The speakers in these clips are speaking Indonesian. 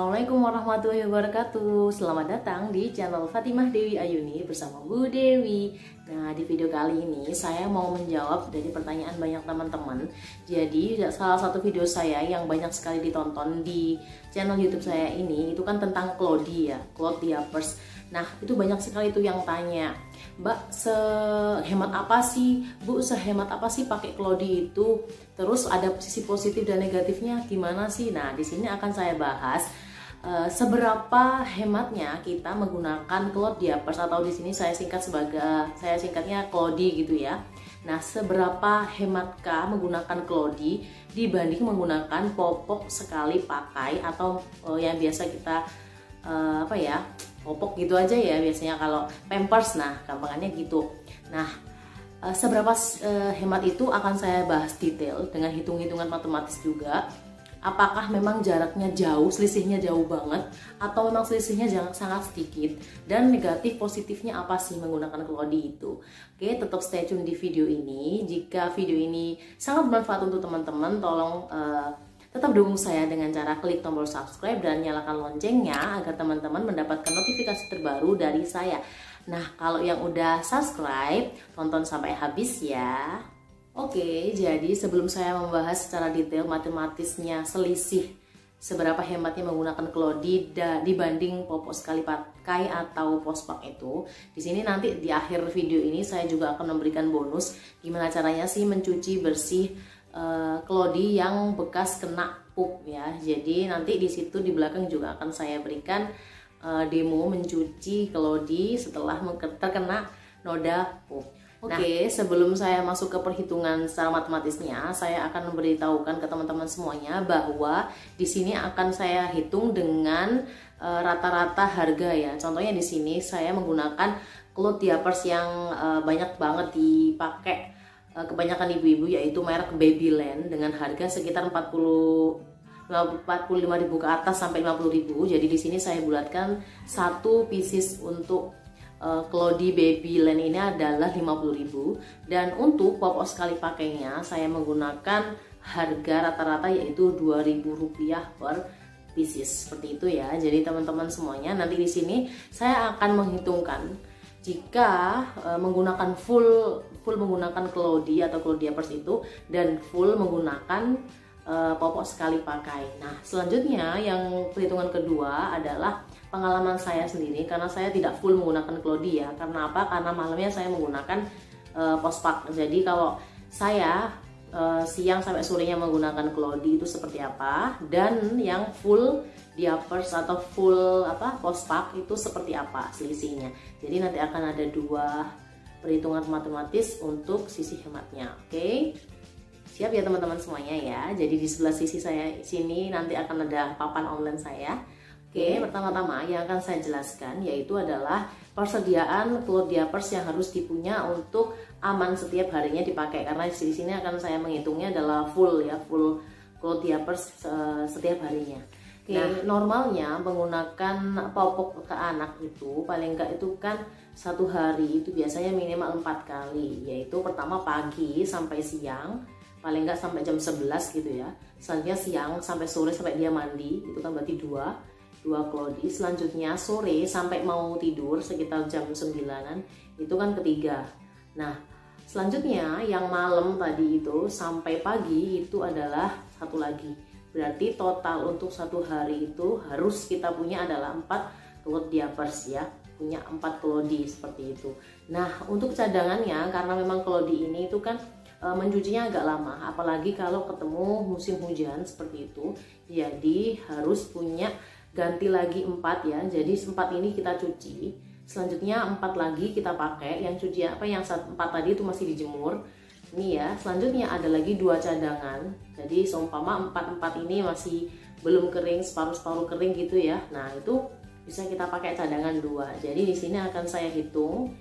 Assalamualaikum warahmatullahi wabarakatuh. Selamat datang di channel Fatimah Dewi Ayuni bersama Bu Dewi. Nah, di video kali ini saya mau menjawab dari pertanyaan banyak teman-teman. Jadi salah satu video saya yang banyak sekali ditonton di channel YouTube saya ini itu kan tentang Cloudy ya, Cloud Diapers. Nah, itu banyak sekali tuh yang tanya, Mbak, sehemat apa sih, Bu, sehemat apa sih pakai Cloudy itu? Terus ada sisi positif dan negatifnya gimana sih? Nah, di sini akan saya bahas seberapa hematnya kita menggunakan Cloud Diapers, atau di sini saya singkatnya Cloudy gitu ya. Nah, seberapa hematkah menggunakan Cloudy dibanding menggunakan popok sekali pakai atau yang biasa kita popok gitu aja ya, biasanya kalau Pampers, nah gampangannya gitu. Nah, seberapa hemat itu akan saya bahas detail dengan hitung-hitungan matematis juga. Apakah memang jaraknya jauh, selisihnya jauh banget, atau memang selisihnya sangat sedikit, dan negatif positifnya apa sih menggunakan Cloudy itu. Oke, tetap stay tune di video ini. Jika video ini sangat bermanfaat untuk teman-teman, tolong tetap dukung saya dengan cara klik tombol subscribe dan nyalakan loncengnya agar teman-teman mendapatkan notifikasi terbaru dari saya. Nah, kalau yang udah subscribe, tonton sampai habis ya. Oke, jadi sebelum saya membahas secara detail matematisnya selisih seberapa hematnya menggunakan Cloudy dibanding popok sekali pakai atau pospak itu, di sini nanti di akhir video ini saya juga akan memberikan bonus gimana caranya sih mencuci bersih Cloudy yang bekas kena pup ya. Jadi nanti di situ di belakang juga akan saya berikan demo mencuci Cloudy setelah terkena noda pup. Oke, sebelum saya masuk ke perhitungan secara matematisnya, saya akan memberitahukan ke teman-teman semuanya bahwa di sini akan saya hitung dengan rata-rata harga ya. Contohnya di sini saya menggunakan Cloud Diapers yang banyak banget dipakai kebanyakan ibu-ibu, yaitu merek Babyland dengan harga sekitar 45.000 ke atas sampai 50.000. Jadi di sini saya bulatkan satu pieces untuk Cloudy Babyland ini adalah 50.000, dan untuk popok sekali pakainya saya menggunakan harga rata-rata yaitu Rp2.000 per pieces, seperti itu ya. Jadi teman-teman semuanya, nanti di sini saya akan menghitungkan jika menggunakan full menggunakan Cloudy atau Cloud Diapers itu dan full menggunakan popok sekali pakai. Nah, selanjutnya yang perhitungan kedua adalah pengalaman saya sendiri, karena saya tidak full menggunakan Cloudy ya. Karena apa? Karena malamnya saya menggunakan pospak. Jadi kalau saya siang sampai sorenya menggunakan Cloudy itu seperti apa, dan yang full Diapers atau full pospak itu seperti apa selisihnya. Jadi nanti akan ada dua perhitungan matematis untuk sisi hematnya. Oke, siap ya teman-teman semuanya ya. Jadi di sebelah sisi saya sini nanti akan ada papan online saya. Oke, pertama-tama yang akan saya jelaskan yaitu adalah persediaan Cloud Diapers yang harus dipunya untuk aman setiap harinya dipakai, karena di sini akan saya menghitungnya adalah full ya, full Cloud Diapers setiap harinya. Oke, nah, normalnya menggunakan popok ke anak itu paling enggak itu kan satu hari itu biasanya minimal 4 kali, yaitu pertama pagi sampai siang, paling enggak sampai jam 11 gitu ya. Selanjutnya siang sampai sore sampai dia mandi, itu kan berarti dua Cloudy. Selanjutnya sore sampai mau tidur sekitar jam 9-an, itu kan ketiga. Nah, selanjutnya yang malam tadi itu sampai pagi itu adalah satu lagi. Berarti total untuk satu hari itu harus kita punya adalah 4 Cloud Diapers ya, punya 4 Cloudy seperti itu. Nah, untuk cadangannya, karena memang Cloudy ini itu kan mencucinya agak lama, apalagi kalau ketemu musim hujan seperti itu. Jadi harus punya ganti lagi 4 ya. Jadi 4 ini kita cuci, selanjutnya 4 lagi kita pakai. Yang cuci yang 4 tadi itu masih dijemur. Ini ya, selanjutnya ada lagi 2 cadangan. Jadi seumpama 4 ini masih belum kering, separuh kering gitu ya. Nah, itu bisa kita pakai cadangan 2. Jadi di sini akan saya hitung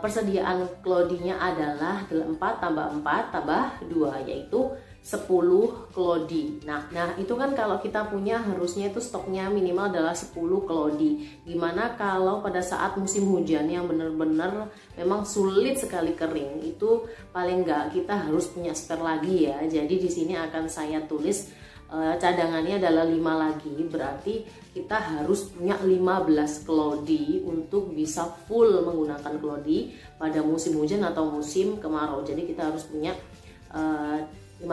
persediaan Cloudy-nya adalah 4 tambah 4 tambah 2, yaitu 10 Cloudy. Nah itu kan kalau kita punya harusnya itu stoknya minimal adalah 10 Cloudy. Gimana kalau pada saat musim hujan yang benar-benar memang sulit sekali kering, itu paling enggak kita harus punya spare lagi ya. Jadi di sini akan saya tulis cadangannya adalah 5 lagi, berarti kita harus punya 15 kelodi untuk bisa full menggunakan kelodi pada musim hujan atau musim kemarau. Jadi kita harus punya 15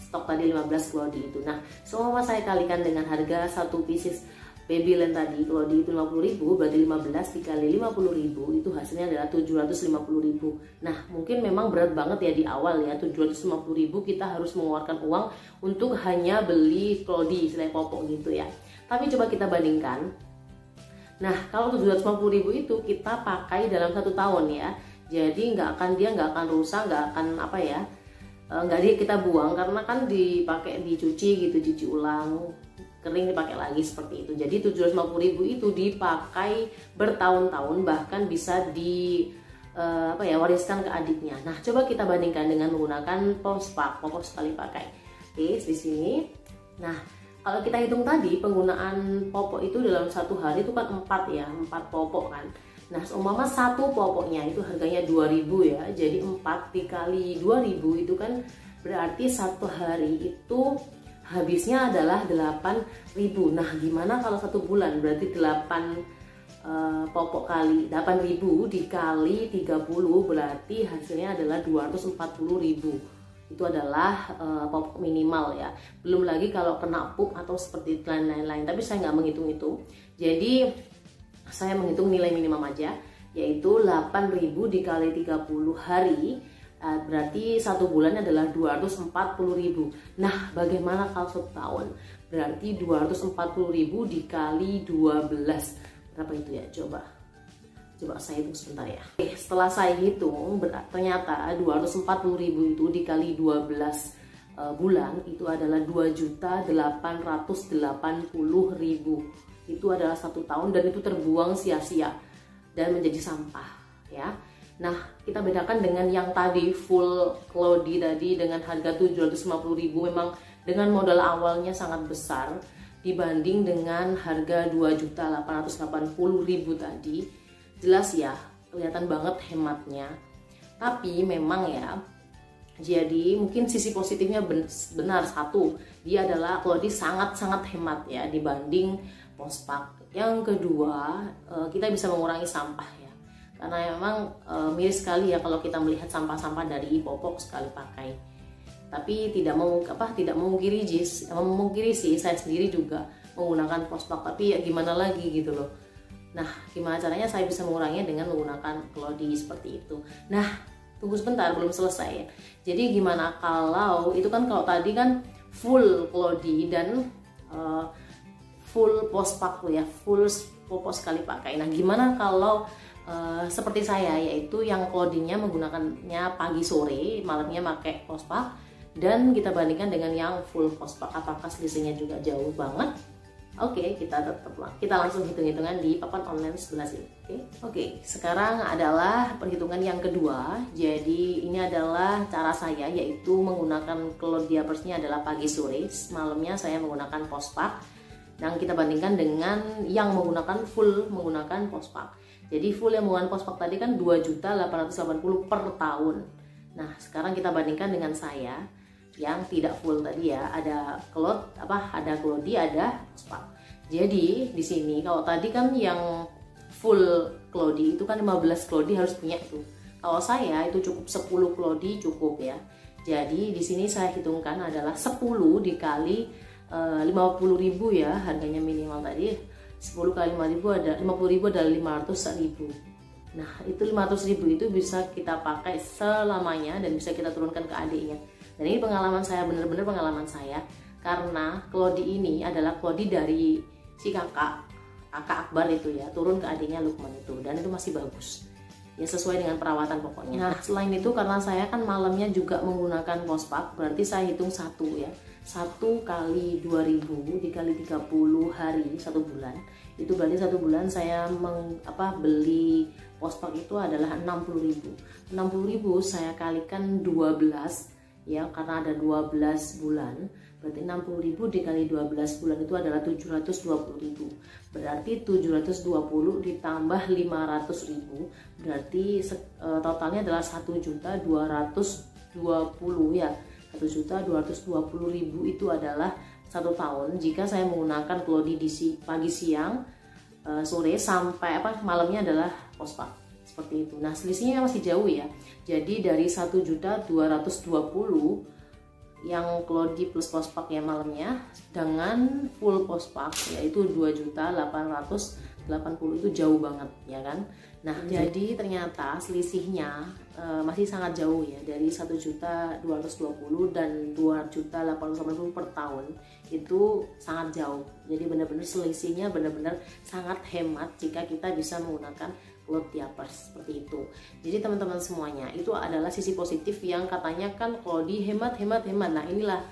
stok tadi, 15 kelodi itu. Nah, semua saya kalikan dengan harga satu pieces Babyland tadi, kelodi itu 50.000, berarti 15 dikali 50.000 itu hasilnya adalah 750.000. Nah, mungkin memang berat banget ya di awal ya, 750.000 kita harus mengeluarkan uang untuk hanya beli kelodi, istilah popok gitu ya. Tapi coba kita bandingkan. Nah, kalau 750.000 itu kita pakai dalam 1 tahun ya. Jadi dia nggak akan rusak, nggak akan apa ya, nggak kita buang karena kan dipakai, dicuci gitu, cuci ulang, kering dipakai lagi seperti itu. Jadi 750.000 itu dipakai bertahun-tahun, bahkan bisa wariskan ke adiknya. Nah, coba kita bandingkan dengan menggunakan pospak, popok sekali pakai. Oke, di sini. Nah, kalau kita hitung tadi penggunaan popok itu dalam 1 hari itu kan 4 ya, 4 popok kan. Nah, seumpama 1 popoknya itu harganya 2.000 ya. Jadi 4 dikali 2.000 itu kan berarti 1 hari itu habisnya adalah 8.000. Nah, gimana kalau 1 bulan? Berarti 8 popok kali 8.000 dikali 30 berarti hasilnya adalah 240.000. Itu adalah popok minimal ya. Belum lagi kalau kena pup atau seperti lain-lain. Tapi saya nggak menghitung itu. Jadi saya menghitung nilai minimum aja, yaitu 8.000 dikali 30 hari. Berarti 1 bulan adalah 240.000. Nah, bagaimana kalau 1 tahun? Berarti 240.000 dikali 12. Berapa itu ya? Coba saya hitung sebentar ya. Setelah saya hitung, ternyata 240.000 itu dikali 12 bulan itu adalah 2.880.000. Itu adalah 1 tahun dan itu terbuang sia-sia dan menjadi sampah ya. Nah, kita bedakan dengan yang tadi full kelodi tadi dengan harga 750.000, memang dengan modal awalnya sangat besar dibanding dengan harga 2.880.000 tadi. Jelas ya, kelihatan banget hematnya. Tapi memang ya, jadi mungkin sisi positifnya benar, satu, dia adalah kelodi sangat-sangat hemat ya dibanding pospak. Yang kedua, kita bisa mengurangi sampah ya. Karena memang miris sekali ya kalau kita melihat sampah-sampah dari popok sekali pakai. Tapi tidak memungkiri sih, saya sendiri juga menggunakan pospak, tapi ya gimana lagi gitu loh. Nah, gimana caranya saya bisa menguranginya dengan menggunakan kelodi seperti itu. Nah, tunggu sebentar, belum selesai ya. Jadi gimana kalau itu kan, kalau tadi kan full kelodi dan full pospak ya, full popok sekali pakai. Nah, gimana kalau seperti saya, yaitu yang kelodinya menggunakannya pagi sore, malamnya pakai pospak, dan kita bandingkan dengan yang full pospak, apakah selisihnya juga jauh banget? Oke, kita langsung hitung-hitungan di papan online sebelah sini. Oke, sekarang adalah perhitungan yang kedua. Jadi ini adalah cara saya, yaitu menggunakan kelodi diapersnya adalah pagi sore, malamnya saya menggunakan pospak. Dan kita bandingkan dengan yang menggunakan full menggunakan pospak. Jadi full yang menggunakan pospak tadi kan 2.880.000 per tahun. Nah, sekarang kita bandingkan dengan saya yang tidak full tadi ya, ada kelodi, ada pospak. Jadi di sini kalau tadi kan yang full kelodi itu kan 15 kelodi harus punya tuh. Kalau saya itu cukup 10 kelodi cukup ya. Jadi di sini saya hitungkan adalah 10 dikali 50.000 ya, harganya minimal tadi. 10 kali 50.000 adalah 500.000. Nah, itu 500.000 itu bisa kita pakai selamanya dan bisa kita turunkan ke adiknya. Dan ini pengalaman saya, benar-benar pengalaman saya, karena kelodi ini adalah kelodi dari si kakak Akbar itu ya, turun ke adiknya Lukman itu, dan itu masih bagus ya, sesuai dengan perawatan pokoknya. Nah, selain itu karena saya kan malamnya juga menggunakan pospak, berarti saya hitung 1 ya, 1 kali 2.000 dikali 30 hari 1 bulan, itu berarti 1 bulan saya beli pospak itu adalah 60.000. 60.000 saya kalikan 12 ya, karena ada 12 bulan, berarti 60.000 dikali 12 bulan itu adalah 720.000. Berarti 720 ditambah 500.000 berarti totalnya adalah 1.220.000 ya. 1.220.000 itu adalah 1 tahun jika saya menggunakan Claudie di pagi, siang, sore sampai malamnya adalah postpak seperti itu. Nah, selisihnya masih jauh ya. Jadi dari 1.220.000 yang Claudie plus postpak ya malamnya dengan full postpak yaitu 2.880.000 itu jauh banget ya kan. Nah, jadi ternyata selisihnya masih sangat jauh ya, dari 1.220.000 dan 2.880.000 per tahun itu sangat jauh. Jadi benar-benar selisihnya benar-benar sangat hemat jika kita bisa menggunakan Claudie Diapers seperti itu. Jadi teman-teman semuanya, itu adalah sisi positif yang katanya kan Claudie hemat. Nah, inilah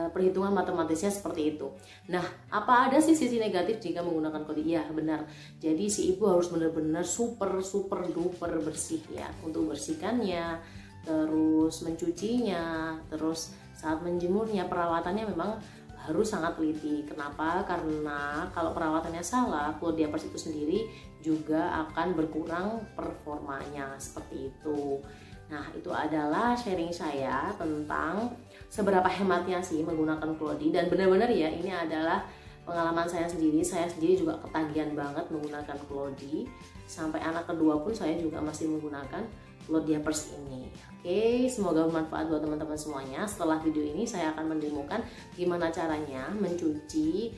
perhitungan matematisnya seperti itu. Nah, apa ada sih sisi negatif jika menggunakan Claudie? Ya benar. Jadi si ibu harus benar-benar super duper bersih ya untuk bersihkannya, terus mencucinya, terus saat menjemurnya, perawatannya memang harus sangat teliti. Kenapa? Karena kalau perawatannya salah, Claudie Diapers itu sendiri juga akan berkurang performanya seperti itu. Nah, itu adalah sharing saya tentang seberapa hematnya sih menggunakan Claudie, dan benar-benar ya ini adalah pengalaman saya sendiri. Saya sendiri juga ketagihan banget menggunakan Claudie. Sampai anak kedua pun saya juga masih menggunakan Claudie Diapers ini. Oke, semoga bermanfaat buat teman-teman semuanya. Setelah video ini saya akan mendemokan gimana caranya mencuci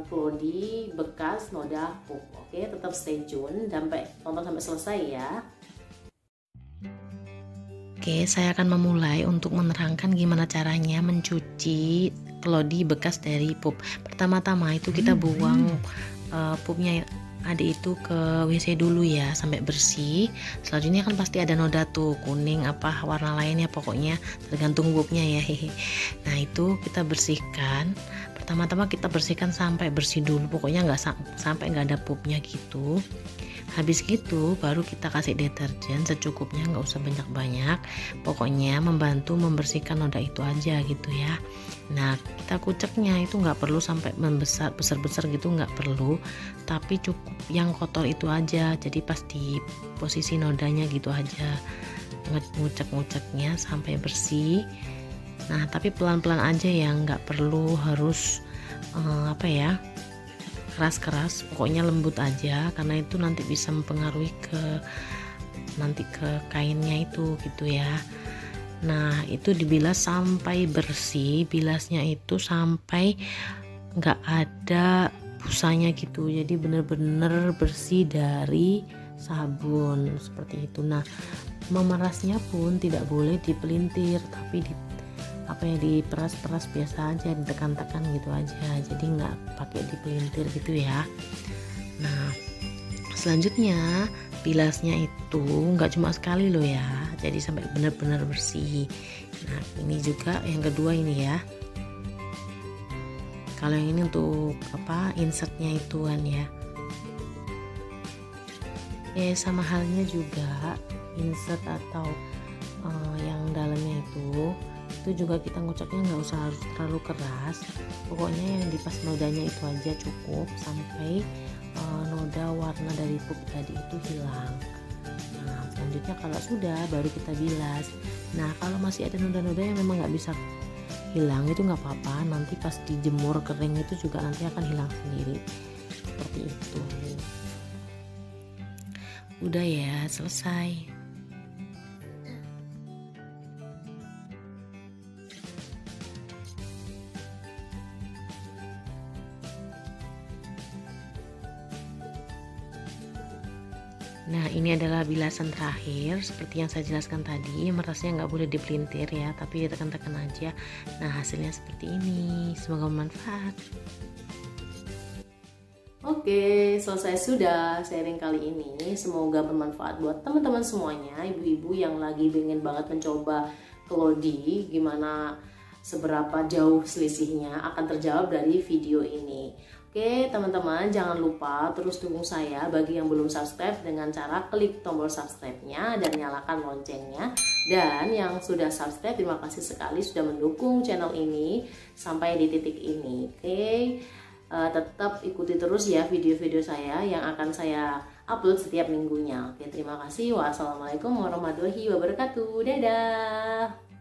Claudie bekas noda pup. Oke, tetap stay tune sampai tonton sampai selesai ya. Oke, saya akan memulai untuk menerangkan gimana caranya mencuci Claudie bekas dari pup. Pertama-tama itu kita buang pupnya adik itu ke WC dulu ya sampai bersih. Selanjutnya kan pasti ada noda tuh, kuning apa warna lainnya, pokoknya tergantung pupnya ya. Nah, itu kita bersihkan. Pertama-tama kita bersihkan sampai bersih dulu, pokoknya nggak sampai nggak ada pupnya gitu. Habis gitu baru kita kasih deterjen secukupnya, nggak usah banyak-banyak, pokoknya membantu membersihkan noda itu aja gitu ya. Nah, kita kuceknya itu nggak perlu sampai besar-besar gitu, nggak perlu, tapi cukup yang kotor itu aja. Jadi pas di posisi nodanya gitu aja, ngucek-nguceknya sampai bersih. Nah, tapi pelan-pelan aja ya, nggak perlu harus keras-keras, pokoknya lembut aja, karena itu nanti bisa mempengaruhi ke kainnya itu gitu ya. Nah, itu dibilas sampai bersih, bilasnya itu sampai nggak ada busanya gitu, jadi bener-bener bersih dari sabun seperti itu. Nah, memerasnya pun tidak boleh dipelintir, tapi diperas-peras biasa aja, ditekan-tekan gitu aja, jadi nggak pakai dipelintir gitu ya. Nah, selanjutnya bilasnya itu nggak cuma sekali loh ya, jadi sampai benar-benar bersih. Nah, ini juga yang kedua ini ya. Kalau yang ini untuk insertnya itu kan ya. Sama halnya juga insert atau yang dalamnya itu juga kita nguceknya nggak usah harus terlalu keras, pokoknya yang di pas nodanya itu aja cukup sampai noda warna dari pup tadi itu hilang. Nah, selanjutnya kalau sudah baru kita bilas. Nah, kalau masih ada noda-noda yang memang nggak bisa hilang itu nggak apa-apa, nanti pas dijemur kering itu juga nanti akan hilang sendiri seperti itu. Udah ya, selesai. Nah, ini adalah bilasan terakhir seperti yang saya jelaskan tadi. Merasnya nggak boleh dipelintir ya, tapi ditekan-tekan aja. Nah, hasilnya seperti ini. Semoga bermanfaat. Oke, selesai sudah sharing kali ini. Semoga bermanfaat buat teman-teman semuanya, ibu-ibu yang lagi pengen banget mencoba Claudie, gimana seberapa jauh selisihnya akan terjawab dari video ini. Oke teman-teman, jangan lupa terus dukung saya bagi yang belum subscribe dengan cara klik tombol subscribe-nya dan nyalakan loncengnya. Dan yang sudah subscribe, terima kasih sekali sudah mendukung channel ini sampai di titik ini. Oke, tetap ikuti terus ya video-video saya yang akan saya upload setiap minggunya. Oke, terima kasih. Wassalamualaikum warahmatullahi wabarakatuh. Dadah.